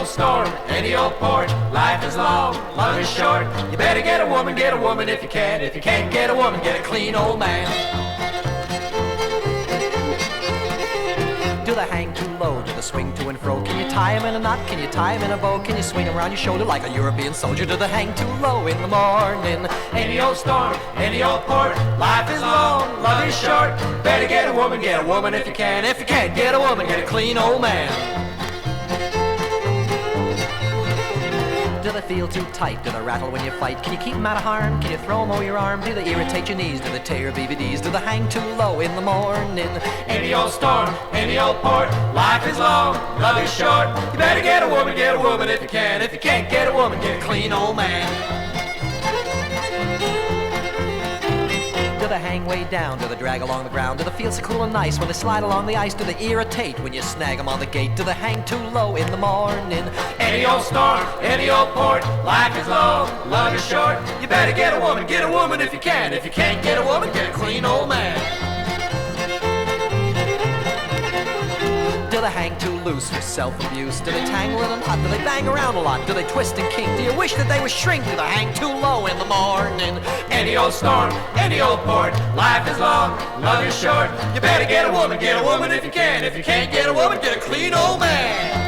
old storm, any old port. Life is long, love is short. You better get a woman if you can. If you can't get a woman, get a clean old man. Do they hang too low? Do they swing to and fro? Can you tie him in a knot? Can you tie him in a bow? Can you swing him around your shoulder like a European soldier? Do they hang too low in the morning? Any old storm, any old port. Life is long, love is short. Better get a woman if you can. If you can't get a woman, get a clean old man. Do they feel too tight? Do they rattle when you fight? Can you keep them out of harm? Can you throw them over your arm? Do they irritate your knees? Do they tear your BVDs? Do they hang too low in the morning? Any old storm, any old port. Life is long, love is short. You better get a woman if you can. If you can't get a woman, get a clean old man. Do they hang way down? Do they drag along the ground? Do they feel so cool and nice when they slide along the ice? Do they irritate when you snag them on the gate? Do they hang too low in the morning? Any old storm, any old port. Life is long, love is short. You better get a woman if you can. If you can't get a woman, get a clean old man. Do they hang too loose for self-abuse? Do they tangle in a knot? Do they bang around a lot? Do they twist and kink? Do you wish that they would shrink? Do they hang too low in the morning? Any old storm, any old port. Life is long, love is short. You better get a woman if you can. If you can't get a woman, get a clean old man.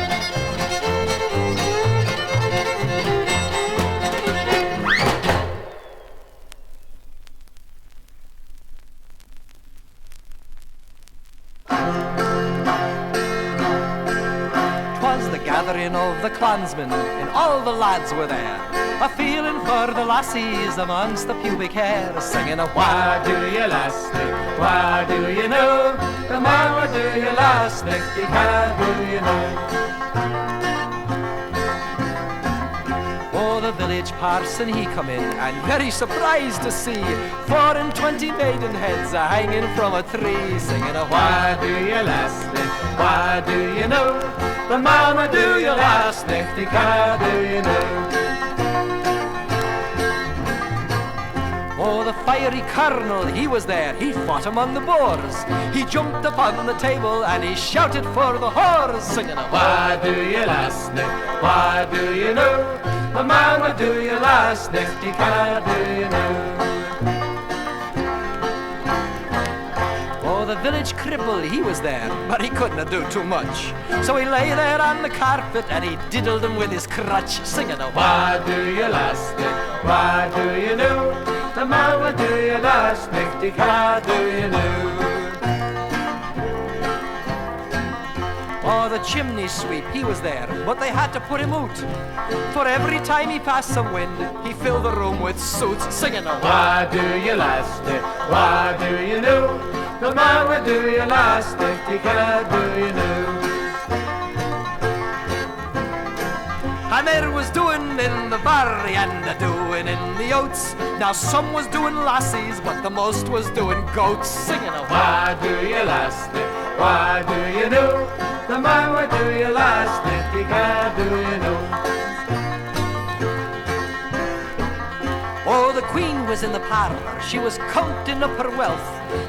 Gathering of the clansmen, and all the lads were there, a feeling for the lassies amongst the pubic hair, singing a why do you last nick, why do you know, the man why do you last nick, how do you know. Oh, the village parson he come in, and very surprised to see 24 maiden heads a hanging from a tree, singing a why do you last nick, why do you know, the mama do you last nick, how do you know. Oh, the fiery colonel, he was there, he fought among the Boers. He jumped upon the table and he shouted for the whores, singing a why do you last nick, why do you know, the mama do you last nick, how do you know. The village cripple, he was there, but he couldn't do too much. So he lay there on the carpet and he diddled him with his crutch, singing a why do you last nick, why do you know, the mama do you last nick, how do you know. Oh, the chimney sweep, he was there, but they had to put him out. For every time he passed some wind, he filled the room with suits, singing a why do you last nick, why do you know, the mama do you last nick, how do you know. And there was doing in the barry and a doing in the oats. Now some was doing lassies, but the most was doing goats, singing a why do you last nick, why do you know, the mama do you last nick, how do you know. Oh, the queen was in the parlour, she was counting up her wealth.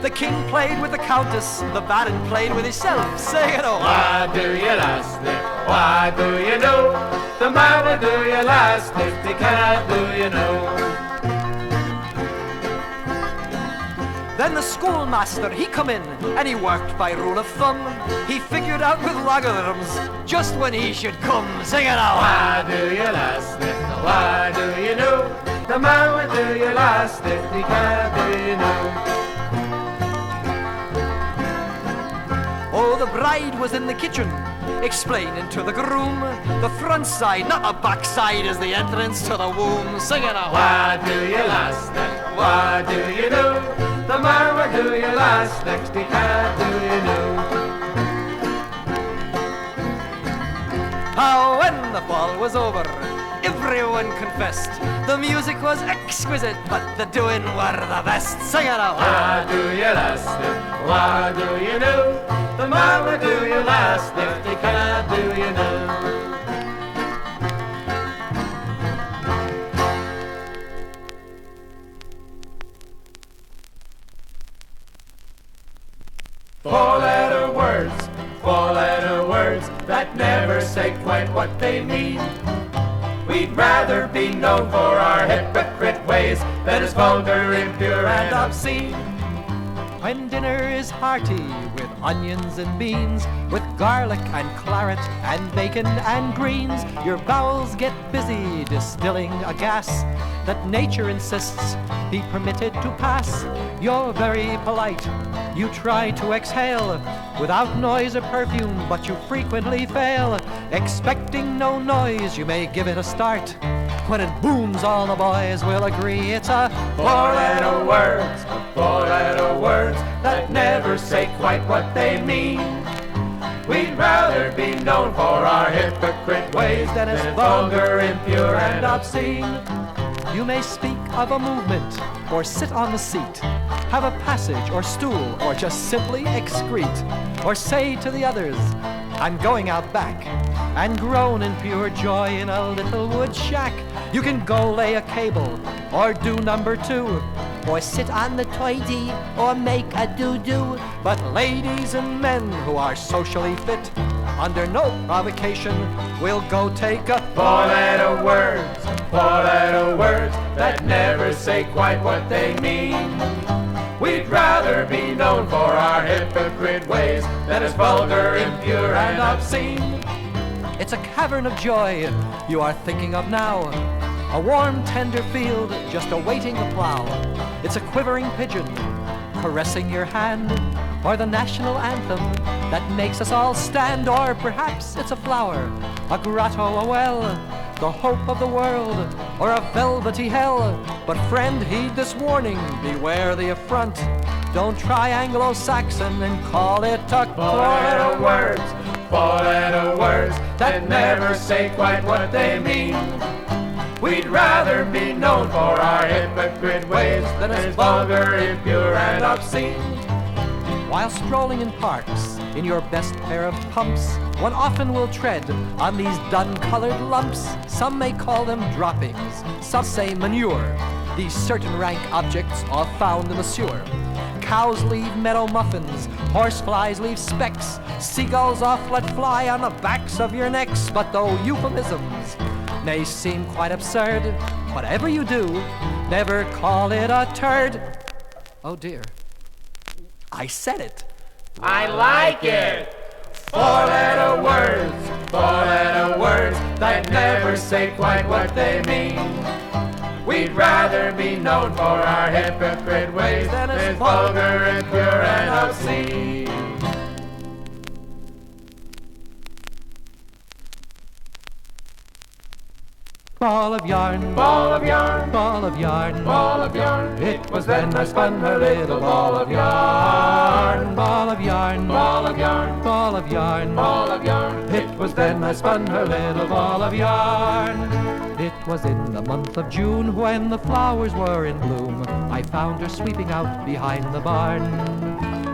The king played with the countess, the baron played with himself, saying, oh, why do you last nick, why do you know, the mama do you last nick, how do you know. Then the schoolmaster, he come in, and he worked by rule of thumb. He figured out with logarithms just when he should come, singing out, why do you last nick, why do you know, the mama do you last nick, how do you know. Oh, the bride was in the kitchen, explaining to the groom, the front side, not the back side, is the entrance to the womb, singing out, why do you last nick, why do you know, the mama do you last nick, how do you know. Oh, when the ball was over, everyone confessed the music was exquisite, but the doing were the best, singing out, why do you last nick, why do you know, the mama do you last nick, how do you know. Four-letter words, that never say quite what they mean. We'd rather be known for our hypocrite ways than as vulgar, impure, and obscene. When dinner is hearty with onions and beans, with garlic and claret and bacon and greens, your bowels get busy distilling a gas that nature insists be permitted to pass. You're very polite, you try to exhale without noise or perfume, but you frequently fail. Expecting no noise, you may give it a start. When it booms, all the boys will agree it's a four-letter words, four-letter words that never say quite what they mean. We'd rather be known for our hypocrite ways than as vulgar, impure, and obscene. You may speak of a movement, or sit on the seat, have a passage or stool, or just simply excrete, or say to the others, I'm going out back, and groan in pure joy in a little wood shack. You can go lay a cable, or do number 2, or sit on the toity, or make a doo-doo. But ladies and men who are socially fit, under no provocation, will go take a four-letter words that never say quite what they mean. We'd rather be known for our hypocrite ways than as vulgar, impure, and obscene. It's a cavern of joy you are thinking of now, a warm, tender field just awaiting the plow. It's a quivering pigeon caressing your hand, or the national anthem that makes us all stand, or perhaps it's a flower, a grotto, a well, the hope of the world, or a velvety hell. But friend, heed this warning, beware the affront. Don't try Anglo-Saxon and call it a four-letter words that never say quite what they mean. We'd rather be known for our hypocrite ways than as vulgar, impure, and obscene. While strolling in parks, in your best pair of pumps, one often will tread on these dun-colored lumps. Some may call them droppings, some say manure. These certain rank objects are found in the sewer. Cows leave meadow muffins, horseflies leave specks, seagulls oft let fly on the backs of your necks. But though euphemisms may seem quite absurd, whatever you do, never call it a turd. Oh dear, I said it. I like it. Four-letter words that never say quite what they mean. We'd rather be known for our hypocrite ways than as vulgar, impure, and obscene. Ball of yarn, ball of yarn, ball of yarn, ball of yarn. It was then I spun her little ball of yarn. Ball of yarn, ball of yarn, ball of yarn, ball of yarn. It was then I spun her little ball of yarn. It was in the month of June when the flowers were in bloom. I found her sweeping out behind the barn.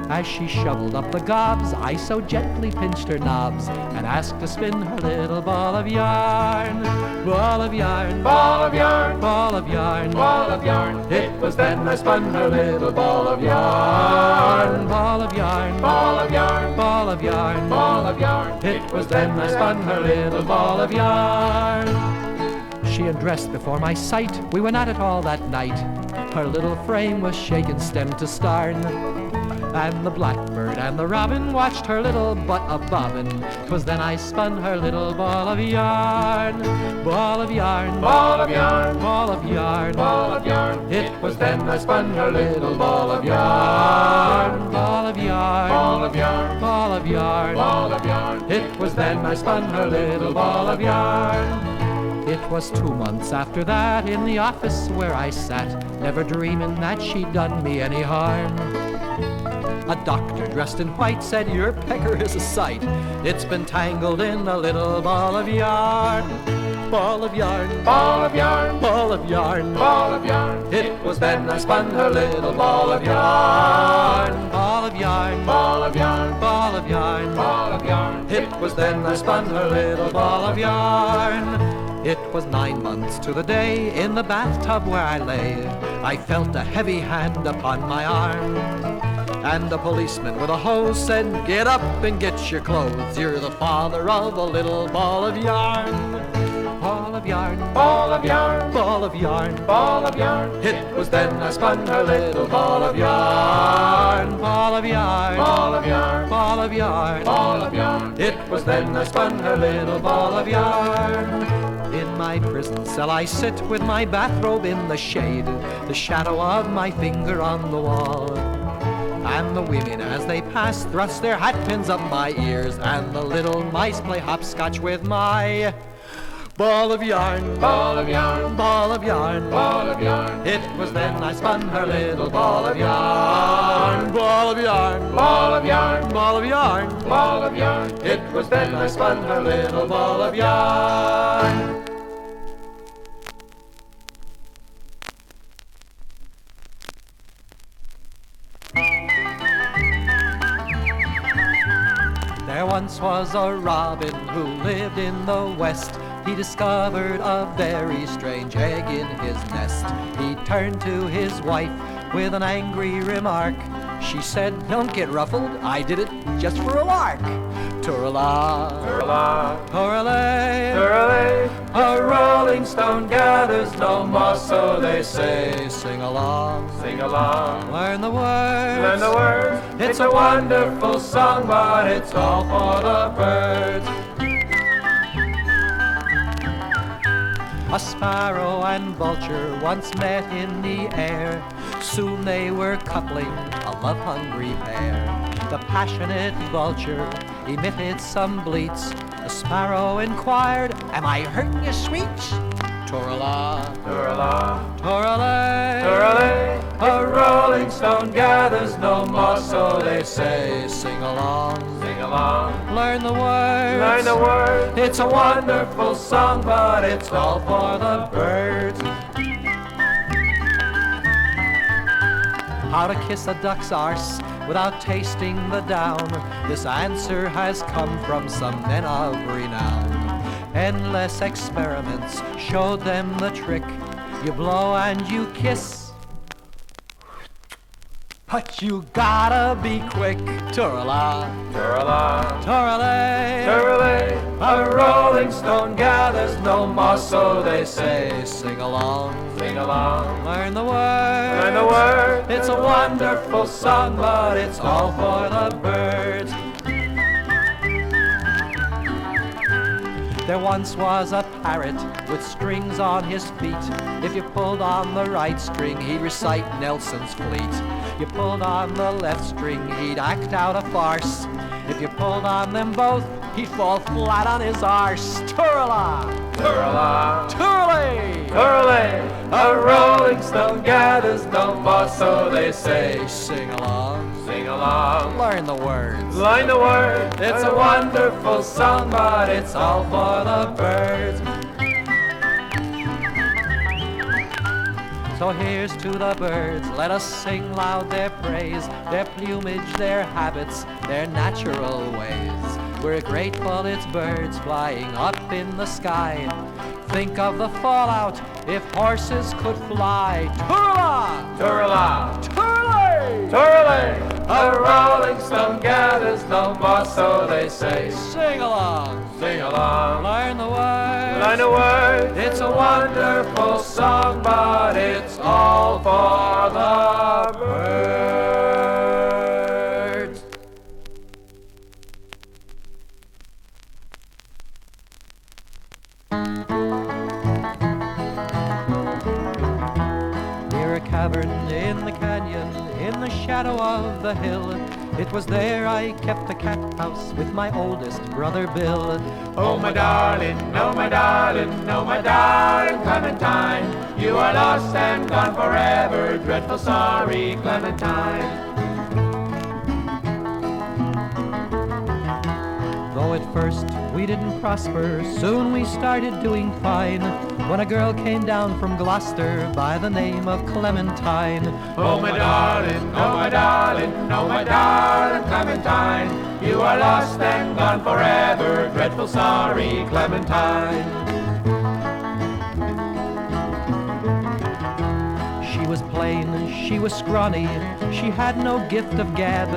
As she shoveled up the gobs, I so gently pinched her knobs and asked to spin her little ball of yarn. Ball of yarn, ball of yarn, ball of yarn, ball of yarn. It was then I spun her little ball of yarn. Ball of yarn, ball of yarn, ball of yarn, ball of yarn. It was then I spun her little ball of yarn. She undressed before my sight, we went at it all that night. Her little frame was shaken stem to starn, and the blackbird and the robin watched her little butt a-bobbin'. 'Twas then I spun her little ball of yarn. Ball of yarn, ball of yarn, ball of yarn, ball of yarn. It was then I spun her little ball of yarn. Ball of yarn, ball of yarn, ball of yarn, ball of yarn. It was then I spun her little ball of yarn. It was 2 months after that in the office where I sat, never dreaming that she'd done me any harm. A doctor dressed in white said, your pecker is a sight. It's been tangled in a little ball of yarn. Ball of yarn, ball of yarn, ball of yarn, ball of yarn. It was then I spun her little ball of yarn. Ball of yarn, ball of yarn, ball of yarn, ball of yarn. It was then I spun her little ball of yarn. It was 9 months to the day in the bathtub where I lay. I felt a heavy hand upon my arm. And the policeman with a hose said, "Get up and get your clothes. You're the father of a little ball of yarn." Ball of yarn, Ball of yarn, ball of yarn, ball of yarn. it was then I spun her little ball of yarn. Ball of yarn, Ball of yarn, ball of yarn, ball of yarn. it was then I spun her little ball of yarn. In my prison cell I sit with my bathrobe in the shade, the shadow of my finger on the wall. And the women as they pass thrust their hatpins up my ears, and the little mice play hopscotch with my ball of yarn, Ball of yarn, ball of yarn, ball of yarn. it was then I spun her little ball of yarn. Ball of yarn, Ball of yarn, ball of yarn, ball of yarn. it was then I spun her little ball of yarn. There once was a robin who lived in the west. He discovered a very strange egg in his nest. He turned to his wife with an angry remark. She said, "Don't get ruffled, I did it just for a lark." Turla, Turla, turlay, turlay. a rolling stone gathers no moss, so they say. Sing along, Sing along, learn the words. learn the words. It's a wonderful song, but it's all for the birds. A sparrow and vulture once met in the air. Soon they were coupling, a love-hungry pair. The passionate vulture emitted some bleats. The sparrow inquired, "Am I hurting you, sweets?" Torala, Turla, toralay, turlay. a rolling stone gathers no moss, so they say. Sing along, Sing along, learn the words. learn the words. It's a wonderful song, but it's all for the birds. How to kiss a duck's arse without tasting the down. This answer has come from some men of renown. Endless experiments showed them the trick. You blow and you kiss, but you gotta be quick. Turla, Turla, turlay, turlay. a rolling stone gathers no moss, so they say. Sing along, Sing along, learn the words. learn the words. It's a wonderful song, but it's all for the birds. There once was a parrot with strings on his feet. If you pulled on the right string, he'd recite Nelson's Fleet. You pulled on the left string, he'd act out a farce. If you pulled on them both, he'd fall flat on his arse. Turla, Turla, turlay, turlay. a rolling stone gathers no moss, so they say. Sing along, Sing along, learn the words. learn the words. It's a wonderful song, but it's all for the birds. So here's to the birds, let us sing loud their praise, their plumage, their habits, their natural ways. We're grateful it's birds flying up in the sky. Think of the fallout if horses could fly. Turla, Turla, turlay, turlay. a rolling stone gathers no moss, so they say. Sing along, Sing along, learn the words. learn the words. It's a wonderful song, but it's all for the birds. Near a cavern in the canyon, in the shadow of the hill, it was there I kept a cat house with my oldest brother Bill. Oh my darling, oh my darling, oh my darling Clementine, you are lost and gone forever, dreadful sorry Clementine. Though at first we didn't prosper, soon we started doing fine, when a girl came down from Gloucester by the name of Clementine. Oh my darling, oh my darling, oh my darling Clementine, you are lost and gone forever, dreadful sorry Clementine. She was plain, She was scrawny, she had no gift of gab,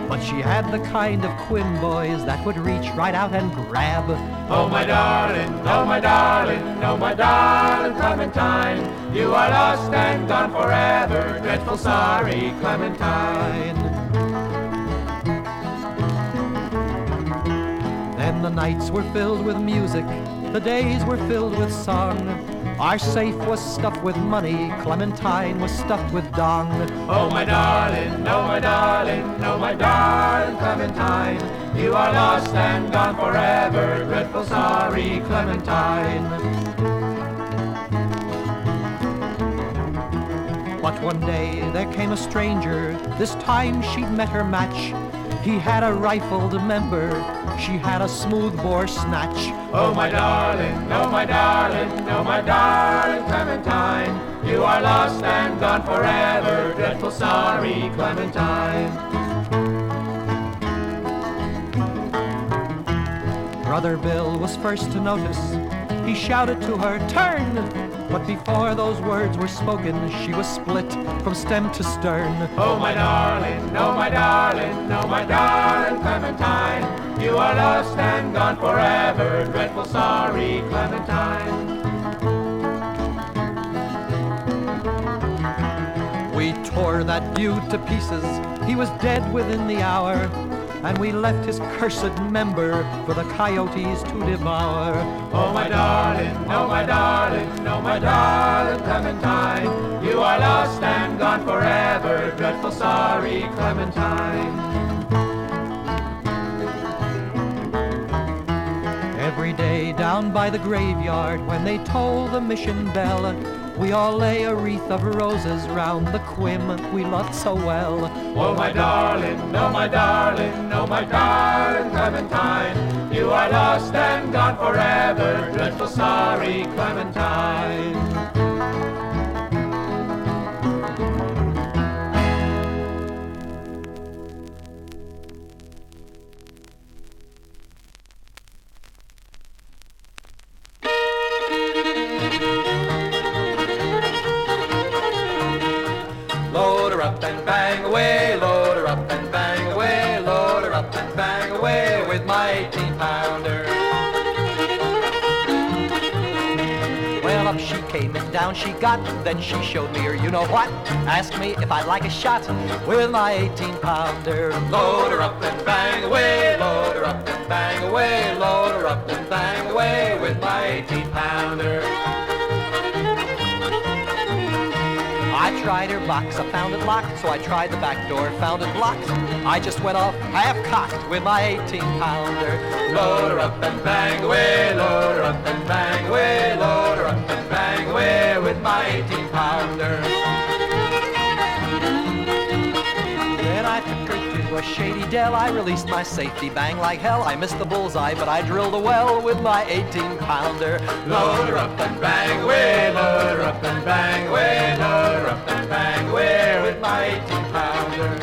but she had the kind of quimboys that would reach right out and grab. Oh my darling, oh my darling, oh my darling Clementine, you are lost and gone forever, dreadful sorry Clementine. Then the nights were filled with music, the days were filled with song. Our safe was stuffed with money, Clementine was stuffed with dong. Oh my darling, oh my darling, oh my darling Clementine, you are lost and gone forever, dreadful sorry Clementine. But one day there came a stranger, this time she'd met her match. He had a rifled member, she had a smooth-bore snatch. Oh my darling, oh my darling, oh my darling Clementine, you are lost and gone forever, dreadful sorry Clementine. Brother Bill was first to notice, he shouted to her, "Turn!" But before those words were spoken, she was split from stem to stern. Oh my darling, oh my darling, oh my darling Clementine, you are lost and gone forever, dreadful sorry Clementine. We tore that dude to pieces, he was dead within the hour, and we left his cursed member for the coyotes to devour. Oh my darling, oh my darling, oh my darling Clementine, you are lost and gone forever, dreadful sorry Clementine. Every day down by the graveyard when they toll the mission bell, we all lay a wreath of roses round the quim we loved so well. Oh my darling, oh my darling, oh my darling Clementine, you are lost and gone forever, dreadful sorry Clementine. Load her up and bang away, load her up and bang away, load her up and bang away with my 18-pounder. Well, up she came and down she got, then she showed me her you-know-what. Asked me if I'd like a shot with my 18-pounder. Load her up and bang away, load her up and bang away, load her up and bang away with my 18-pounder. I tried her box, I found it locked, so I tried the back door, found it blocked. I just went off half-cocked with my 18-pounder. Load her up and bang away, load her up and bang away, load her up and bang away with my 18-pounder. Then I took her to a shady dell, I released my safety bang like hell. I missed the bullseye, but I drilled a well with my 18-pounder. Load her up and bang away, load her up and bang away, load her up and bang away with my 18-pounder.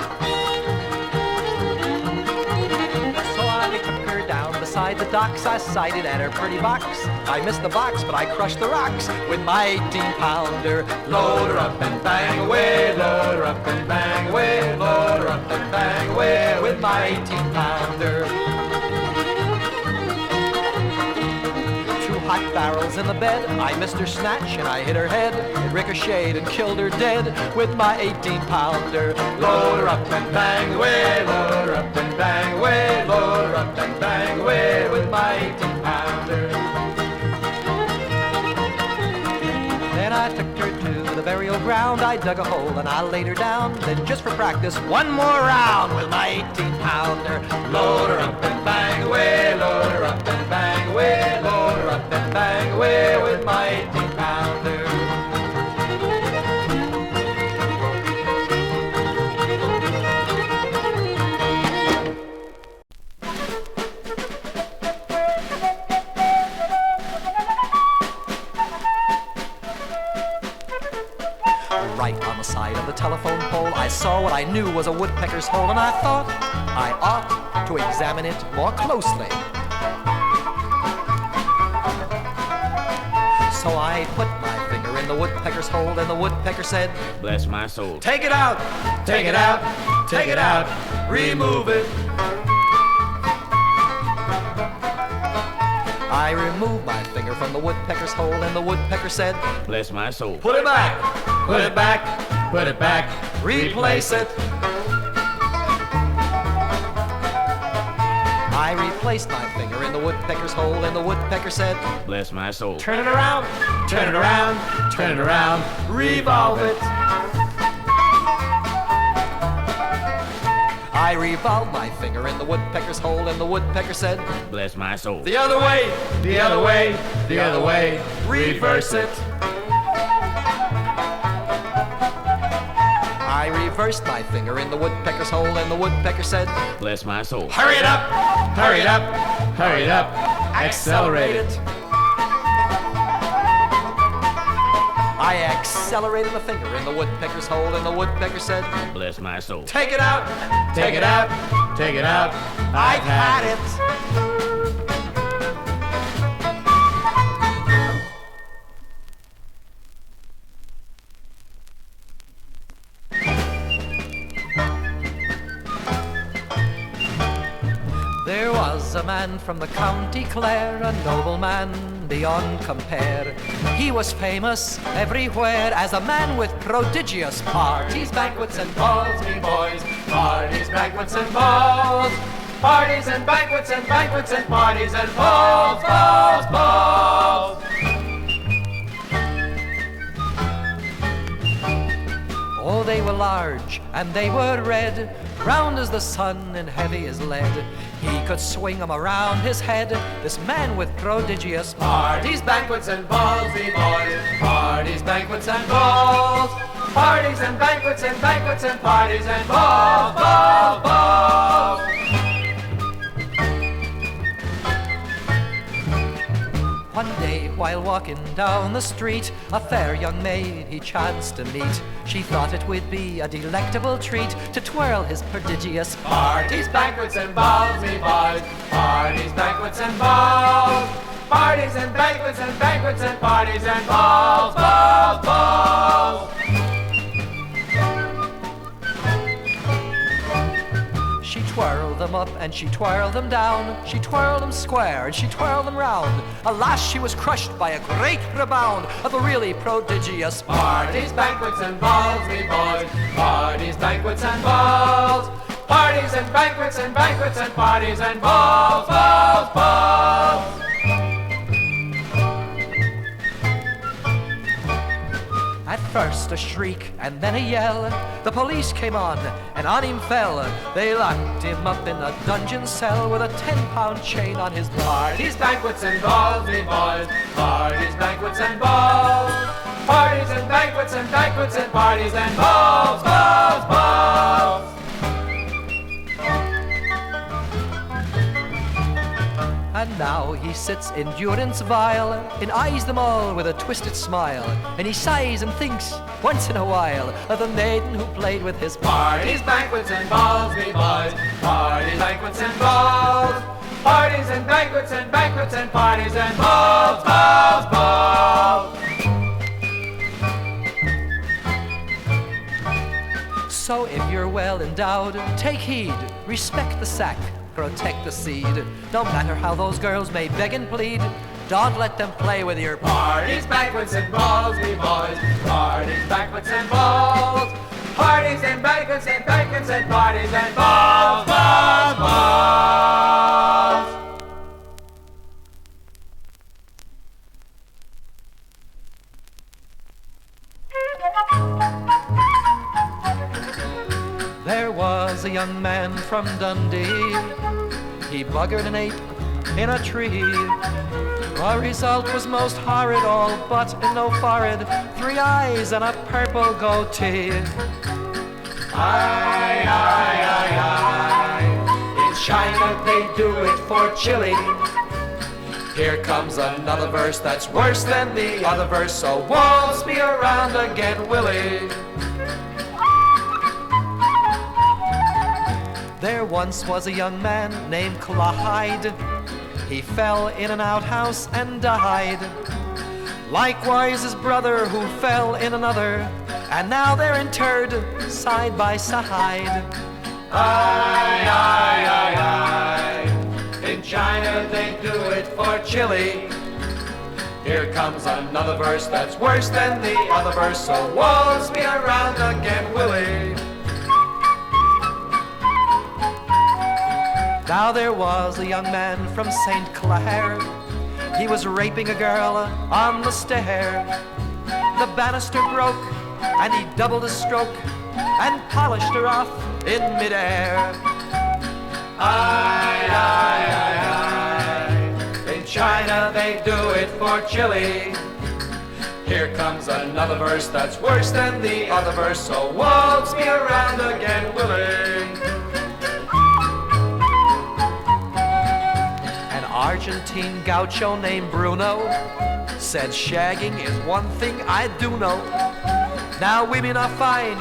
So I took her down beside the docks, I sighted at her pretty box. I missed the box, but I crushed the rocks with my 18-pounder. Load her up and bang away, load her up and bang away, load her up and bang away with my 18-pounder. Hot barrels in the bed, I missed her snatch and I hit her head. It ricocheted and killed her dead with my 18-pounder. Load her up and bang away, load her up and bang away, load her up and bang away with my 18-pounder. Then I took her to the burial ground, I dug a hole and I laid her down. Then just for practice, one more round with my 18-pounder. Load her up and bang away, load her up and bang away, load her up and bang away with my 18-pounder. Right on the side of the telephone pole, I saw what I knew was a woodpecker's hole, and I thought I ought to examine it more closely. So I put my finger in in the woodpecker's hole, and the woodpecker said, Bless my soul. take it out, take it out, take it out, remove it. I removed my finger from the woodpecker's hole, and the woodpecker said, Bless my soul. put it back, put it back, Put it back. replace it. I replaced my finger in the woodpecker's hole, and the woodpecker said, Bless my soul. turn it around, turn it around, turn it around, revolve it. I revolved my finger in the woodpecker's hole, and the woodpecker said, Bless my soul. the other way, The other way, the other way. reverse it. I reversed my finger in the woodpecker's hole, and the woodpecker said, Bless my soul. hurry it up, Hurry it up, hurry it up. Accelerate it. I accelerated the finger in the woodpecker's hole, and the woodpecker said, Bless my soul. take it out, Take it out, take it out. I've had it. There was a man from the county Clare, a nobleman beyond compare. He was famous everywhere as a man with prodigious parties, banquets and balls, me boys. Parties, banquets and balls. Parties and banquets and banquets and parties and balls, balls, balls. Oh, they were large and they were red, round as the sun and heavy as lead. He could swing 'em around his head, this man with prodigious parties, banquets and balls, me boys. Parties, banquets and balls. Parties and banquets and banquets and parties and balls, balls, balls. One day, while walking down the street, a fair young maid he chanced to meet. She thought it would be a delectable treat to twirl his prodigious parties, banquets and balls, me boys. Parties, banquets and balls. Parties and banquets and banquets and parties and balls, balls, balls. She twirled them up and she twirled them down. She twirled them square and she twirled them round. Alas, she was crushed by a great rebound of the really prodigious parties, banquets and balls, me boys. Parties, banquets and balls. Parties and banquets and banquets and parties and balls, balls, balls. At first a shriek and then a yell. The police came on and on him fell. They locked him up in a dungeon cell with a 10-pound chain on his parties, banquets and balls, me boys. Parties, banquets and balls. Parties and banquets and banquets and parties and balls, balls, balls. And now he sits in durance vile, and eyes them all with a twisted smile. And he sighs and thinks, once in a while, of the maiden who played with his parties, banquets and balls, me boys. Parties, banquets and balls. Parties and banquets and banquets and parties and balls, balls, balls. So if you're well endowed, take heed, respect the sack, protect the seed. No matter how those girls may beg and plead, don't let them play with your parties, banquets and balls, me boys. Parties, banquets and balls. Parties and banquets and banquets and parties and balls, balls, balls. There was a young man from Dundee. He buggered an ape in a tree. The result was most horrid, all but no forehead, 3 eyes and a purple goatee. Aye, aye, aye, aye. In China they do it for chili. Here comes another verse that's worse than the other verse, so waltz me around again, Willie. There once was a young man named Clyde. He fell in an outhouse and died. Likewise his brother who fell in another, and now they're interred side by side. Aye, aye, aye, aye. In China they do it for chili. Here comes another verse that's worse than the other verse, so waltz me around again, Willie. Now there was a young man from St. Clair. He was raping a girl on the stair. The banister broke, and he doubled his stroke and polished her off in midair. Aye, aye, aye, aye. In China they do it for chili. Here comes another verse that's worse than the other verse, so waltz me around again, Willie. Argentine gaucho named Bruno said shagging is one thing I do know. Now women are fine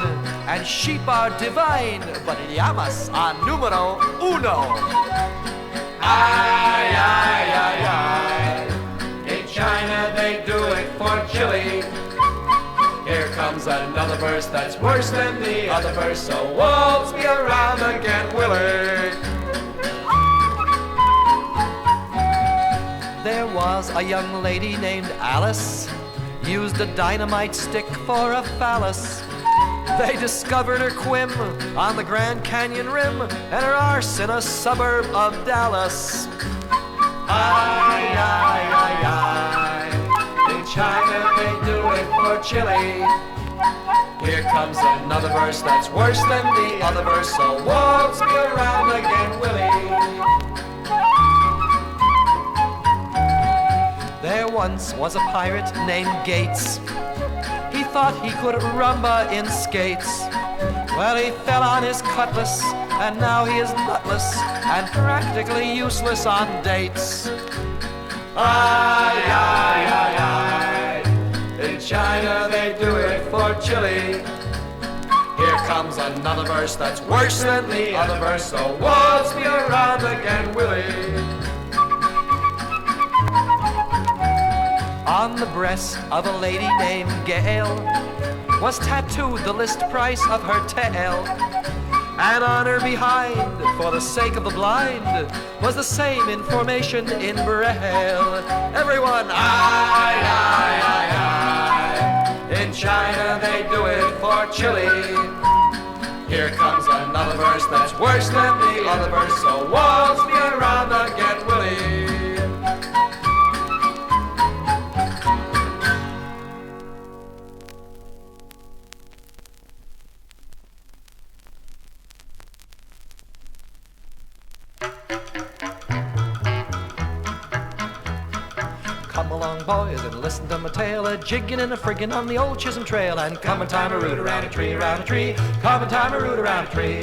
and sheep are divine, but llamas are numero uno. Aye, aye, aye, aye. In China they do it for chili. Here comes another verse that's worse than the other verse, so waltz me around again, Willie. There was a young lady named Alice, used a dynamite stick for a phallus. They discovered her quim on the Grand Canyon rim and her arse in a suburb of Dallas. Aye, aye, aye, aye. In China they do it for chili. Here comes another verse that's worse than the other verse, so waltz me around again, Willie. There once was a pirate named Gates. He thought he could rumba in skates. Well, he fell on his cutlass, and now he is nutless and practically useless on dates. Aye, aye, aye, aye. In China they do it for chili. Here comes another verse that's worse than the other verse, so waltz me around again, Willie. On the breast of a lady named Gail was tattooed the list price of her tail. And on her behind, for the sake of the blind, was the same information in Braille. Everyone, aye, aye, aye, aye. In China they do it for chili. Here comes another verse that's worse than the other verse, so waltz me around again, Willie. come along, boys, and listen to my tale, a jigging and a friggin' on the old Chisholm Trail, and come and time a root around a tree, come and time a root around a tree.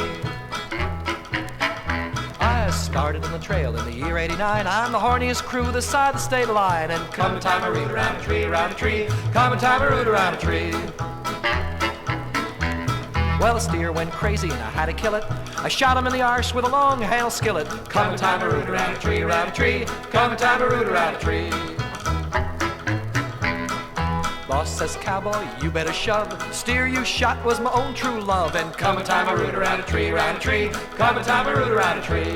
I started on the trail in the year 89. I'm the horniest crew this side of the state line, and come and time a root around a tree, come and time a root around a tree. Well, the steer went crazy and I had to kill it. I shot him in the arse with a long handle skillet. Come and time a root around a tree, come and time a root around a tree. Boss says, cowboy, you better shove. The steer you shot was my own true love. And come and time a root around a tree, come and time a root around a tree.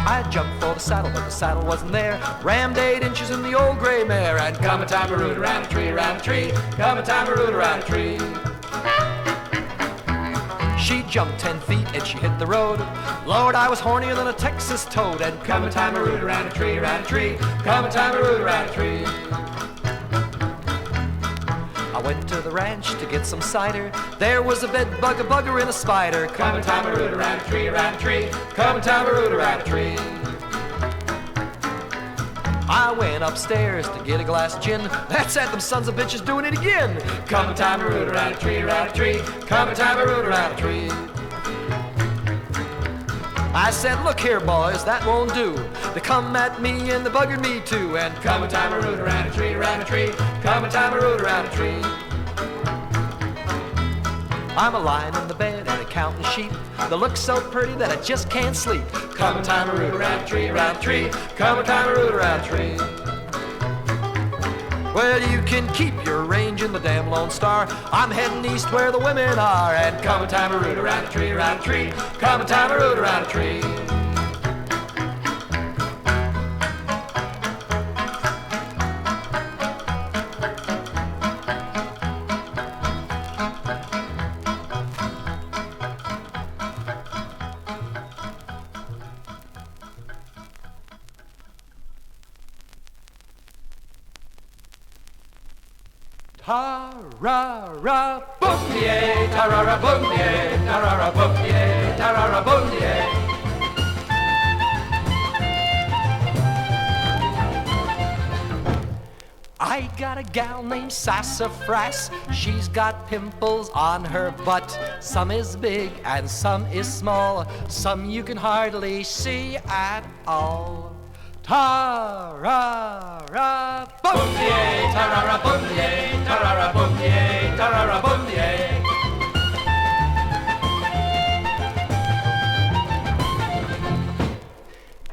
I jumped for the saddle, but the saddle wasn't there. Rammed 8 inches in the old gray mare. And come and time a root around a tree, come and time a root around a tree. She jumped 10 feet and she hit the road. Lord, I was hornier than a Texas toad. And come and time a root around a tree, come and time a root around a tree. I went to the ranch to get some cider. There was a bed bug, a bugger, and a spider. Come and time a root around a tree, come and time a root around a tree. I went upstairs to get a glass of gin. That's at them sons of bitches doing it again. Come and time a root around a tree, come and time a root around a tree. I said, look here, boys, that won't do. They come at me and they buggered me too. And come and time a root around a tree, come and time a root around a tree. I'm a lying in the bed and a counting sheep. They look so pretty that I just can't sleep. Come and time a root around a tree, come and time a root around a tree. Well, you can keep your range in the damn Lone Star. I'm heading east where the women are. And come a time a root around a tree, around a tree. Come a time a root around a tree. Ta-ra-ra, boom-ye, ta-ra-ra, boom-ye, ta-ra-ra, boom-ye, ta-ra-ra, boom-ye. I got a gal named Sassafras. She's got pimples on her butt. Some is big and some is small. Some you can hardly see at all. Ta-ra-ra, boom-ye, ta-ra-ra, boom-ye, ta-ra-ra, boom-ye, ta-ra-ra, boom-ye.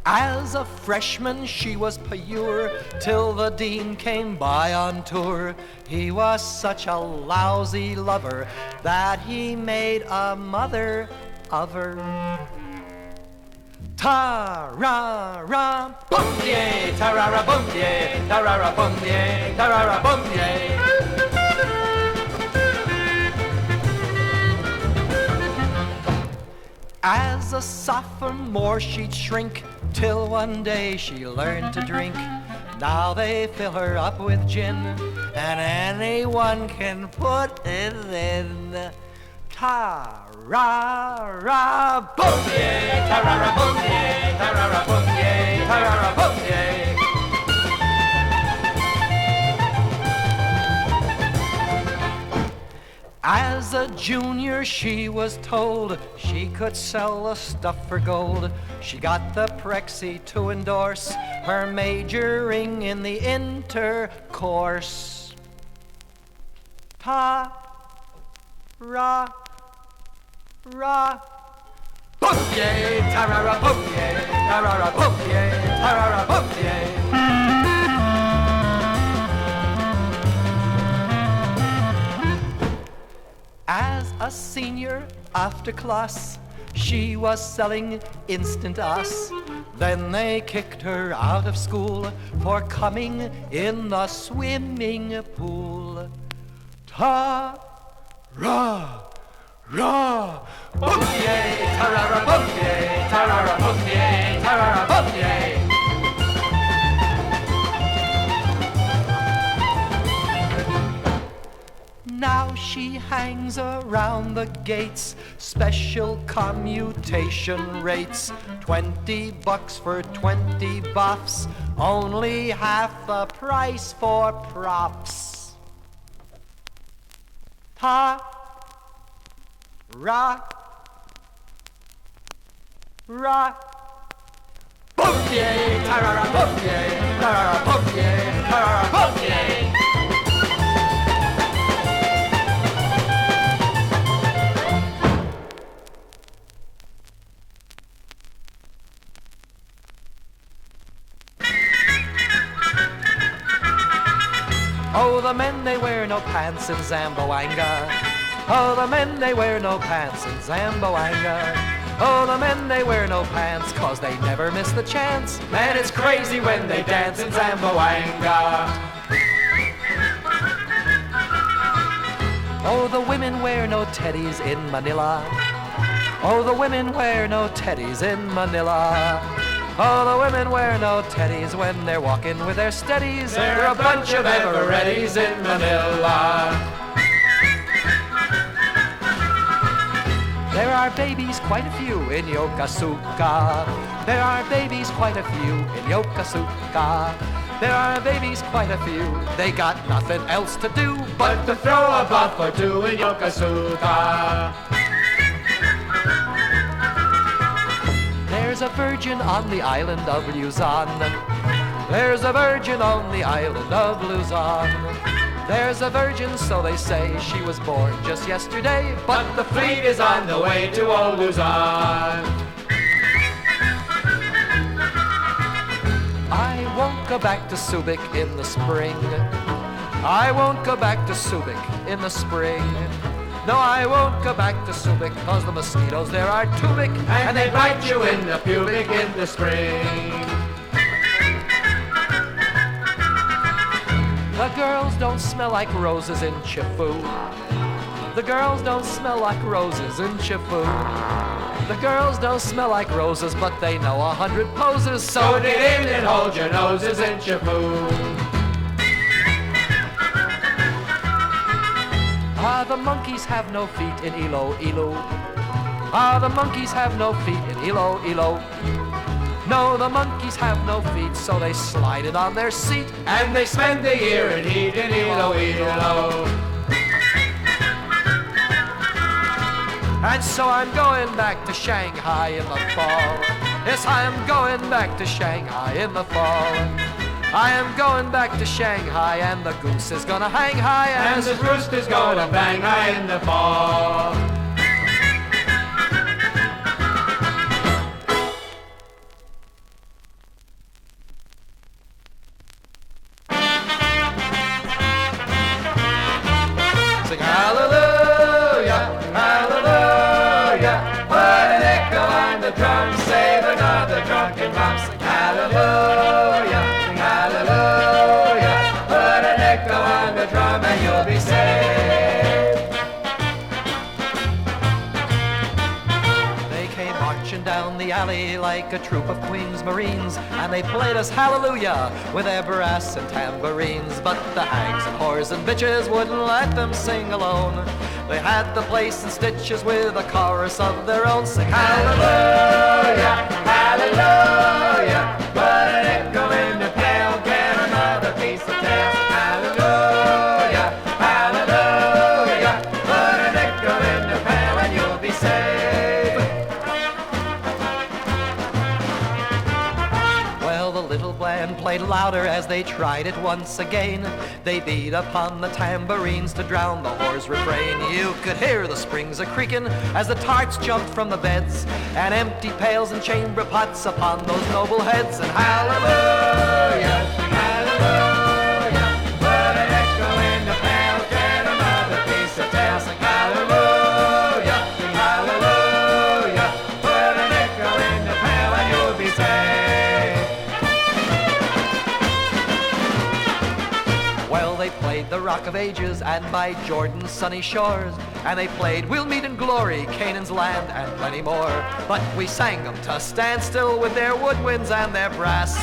As a freshman she was pure till the dean came by on tour. He was such a lousy lover that he made a mother of her. Ta-ra-ra, boom-ye, ta-ra-ra, boom-ye, ta-ra-ra, boom-ye, ta-ra-ra, boom-ye. As a sophomore she'd shrink till one day she learned to drink. Now they fill her up with gin and anyone can put it in. Ta-ra-ra, boom-ye, ta-ra-ra, boom-ye, ta-ra-ra, boom-ye, ta-ra-ra, boom-ye. As a junior she was told she could sell the stuff for gold. She got the Prexy to endorse her majoring in the intercourse. Ta-ra-ra, boom-ye, ta-ra-ra, boom-ye, ta-ra-ra, boom-ye, ta-ra-ra, boom-ye. As a senior after class, she was selling Instant Us. Then they kicked her out of school for coming in the swimming pool. Ta-ra-ra, boom-ye, ta-ra-ra, boom-ye, ta-ra-ra, boom-ye, ta-ra-ra, boom-ye. Now she hangs around the gates, special commutation rates, $20 for 20 buffs, only half the price for props. Ta-ra-ra, boom-ye, ta-ra-ra, boom-ye, ta-ra-ra, boom-ye, ta-ra-ra, boom-ye. Oh, the men, they wear no pants in Zamboanga. Oh, the men, they wear no pants in Zamboanga. Oh, the men, they wear no pants 'cause they never miss the chance. Man, it's crazy when they dance in Zamboanga. Oh, the women wear no teddies in Manila. Oh, the women wear no teddies in Manila. Oh, the women wear no teddies when they're walking with their steadies. They're a bunch of ever-readies in Manila. There are babies, quite a few, in Yokosuka. There are babies, quite a few, in Yokosuka. There are babies, quite a few. They got nothing else to do but to throw a buff or two in Yokosuka. There's a virgin on the island of Luzon. There's a virgin on the island of Luzon. There's a virgin, so they say, she was born just yesterday, but the fleet is on the way to old Luzon. I won't go back to Subic in the spring. I won't go back to Subic in the spring. No, I won't go back to Subic, 'cause the mosquitoes there are too big, and they bite you in the pubic in the spring. The girls don't smell like roses in Chifu. The girls don't smell like roses in Chifu. The girls don't smell like roses, but they know 100 poses. So dig in and hold your noses in Chifu. Ah, the monkeys have no feet in Ilo, Ilo. Ah, the monkeys have no feet in Ilo, Ilo. No, the monkeys have no feet, so they slide it on their seat, and they spend the year in heat in Ilo, Ilo. And so I'm going back to Shanghai in the fall. Yes, I am going back to Shanghai in the fall. I am going back to Shanghai, and the goose is gonna hang high, and the rooster's gonna bang high in the fall. Sing hallelujah, hallelujah, put an echo on the drum, save another drunken mom. Sing hallelujah, sing hallelujah, put an echo on the drum and you'll be saved. They came marching down the alley like a troop of Queen's Marines, and they played us hallelujah with their brass and tambourines. But the hags and whores and bitches wouldn't let them sing alone. They had the place in stitches with a chorus of their own. Sing hallelujah, hallelujah, put an echo in the pail, get another piece of tail. Hallelujah, hallelujah, put an echo in the pail and you'll be saved. Well, the little band played louder as they tried it once again. They beat upon the tambourines to drown the whore's refrain. You could hear the springs a-creaking as the tarts jumped from the beds, and empty pails and chamber pots upon those noble heads. And hallelujah, hallelujah, put an echo in the pail, get another piece of tail. Sing hallelujah, hallelujah, put an echo in the pail and you'll be saved. Well, they played the Rock of Ages and by Jordan's sunny shores, and they played We'll Meet in Glory, Canaan's Land, and plenty more. But we sang them to stand still with their woodwinds and their brass.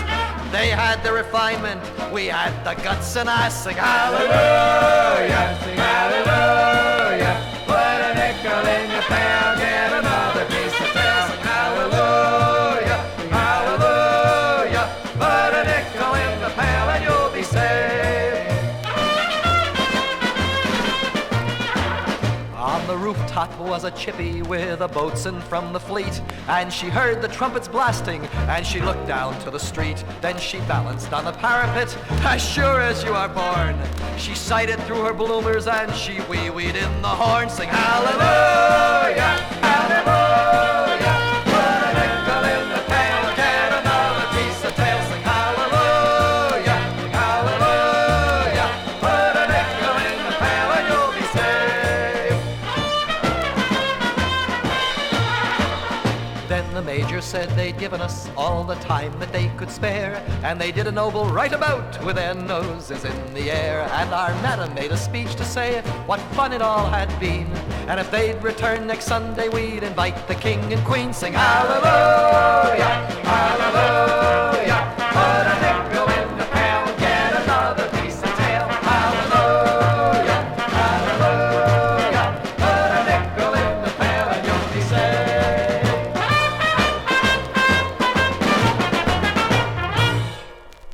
They had the refinement, we had the guts and ass. Sing hallelujah, sing hallelujah, put an echo in the pail, get another piece of tail. Sing hallelujah, hallelujah, put an echo in the pail and you'll be saved. On the rooftop was a chippy with a boatswain from the fleet, and she heard the trumpets blasting, and she looked down to the street. Then she balanced on the parapet, as sure as you are born. She sighted through her bloomers, and she wee-weed in the horn. Sing hallelujah, hallelujah, put an echo in the pail, get another piece of tail. Sing hallelujah, hallelujah, put an echo in the pail and you'll be saved. Then the major said they'd given us all the time that they could spare, and they did a noble right about with their noses in the air. And our madam made a speech to say what fun it all had been, and if they'd return next Sunday we'd invite the king and queen. Sing hallelujah,